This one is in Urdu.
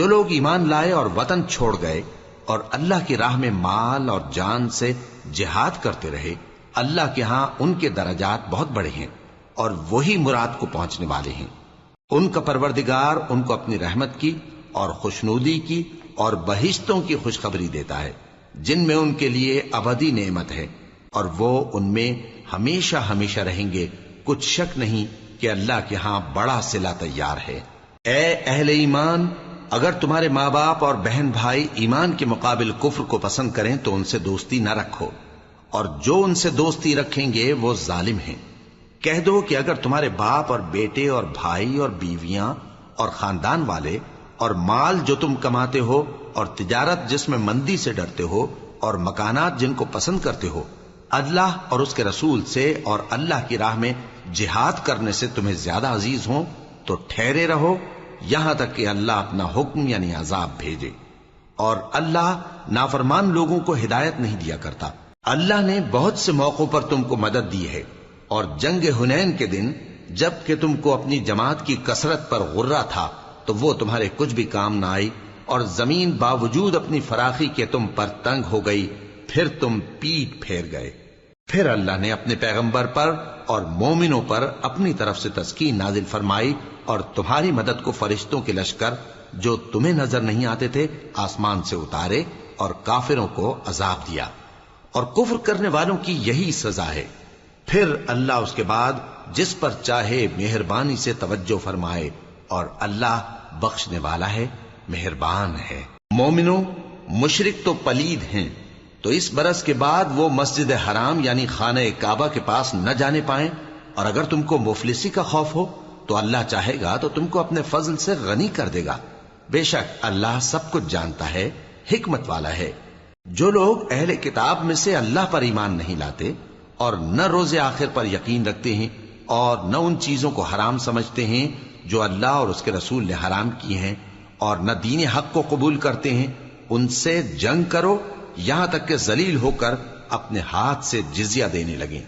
لوگ ایمان لائے اور وطن چھوڑ گئے اور اللہ کی راہ میں مال اور جان سے جہاد کرتے رہے، اللہ کے ہاں ان کے درجات بہت بڑے ہیں اور وہی مراد کو پہنچنے والے ہیں۔ ان کا پروردگار ان کو اپنی رحمت کی اور خوشنودی کی اور بہشتوں کی خوشخبری دیتا ہے جن میں ان کے لیے ابدی نعمت ہے، اور وہ ان میں ہمیشہ ہمیشہ رہیں گے۔ کچھ شک نہیں کہ اللہ کے ہاں بڑا صلہ تیار ہے۔ اے اہل ایمان، اگر تمہارے ماں باپ اور بہن بھائی ایمان کے مقابل کفر کو پسند کریں تو ان سے دوستی نہ رکھو، اور جو ان سے دوستی رکھیں گے وہ ظالم ہیں۔ کہہ دو کہ اگر تمہارے باپ اور بیٹے اور بھائی اور بیویاں اور خاندان والے اور مال جو تم کماتے ہو اور تجارت جس میں مندی سے ڈرتے ہو اور مکانات جن کو پسند کرتے ہو اللہ اور اس کے رسول سے اور اللہ کی راہ میں جہاد کرنے سے تمہیں زیادہ عزیز ہوں تو ٹھہرے رہو یہاں تک کہ اللہ اپنا حکم یعنی عذاب بھیجے، اور اللہ نافرمان لوگوں کو ہدایت نہیں دیا کرتا۔ اللہ نے بہت سے موقعوں پر تم کو مدد دی ہے، اور جنگ حنین کے دن جب کہ تم کو اپنی جماعت کی کثرت پر غرہ تھا تو وہ تمہارے کچھ بھی کام نہ آئی، اور زمین باوجود اپنی فراخی کے تم پر تنگ ہو گئی، پھر تم پیٹ پھیر گئے۔ پھر اللہ نے اپنے پیغمبر پر اور مومنوں پر اپنی طرف سے تسکین نازل فرمائی، اور تمہاری مدد کو فرشتوں کے لشکر جو تمہیں نظر نہیں آتے تھے آسمان سے اتارے، اور کافروں کو عذاب دیا، اور کفر کرنے والوں کی یہی سزا ہے۔ پھر اللہ اس کے بعد جس پر چاہے مہربانی سے توجہ فرمائے، اور اللہ بخشنے والا ہے، مہربان ہے۔ مومنوں، مشرک تو پلید ہیں، تو اس برس کے بعد وہ مسجد حرام یعنی خانہ کعبہ کے پاس نہ جانے پائیں، اور اگر تم کو مفلسی کا خوف ہو تو اللہ چاہے گا تو تم کو اپنے فضل سے غنی کر دے گا۔ بے شک اللہ سب کچھ جانتا ہے، حکمت والا ہے۔ جو لوگ اہل کتاب میں سے اللہ پر ایمان نہیں لاتے اور نہ روز آخر پر یقین رکھتے ہیں اور نہ ان چیزوں کو حرام سمجھتے ہیں جو اللہ اور اس کے رسول نے حرام کی ہیں، اور نہ دین حق کو قبول کرتے ہیں، ان سے جنگ کرو یہاں تک کہ ذلیل ہو کر اپنے ہاتھ سے جزیہ دینے لگیں۔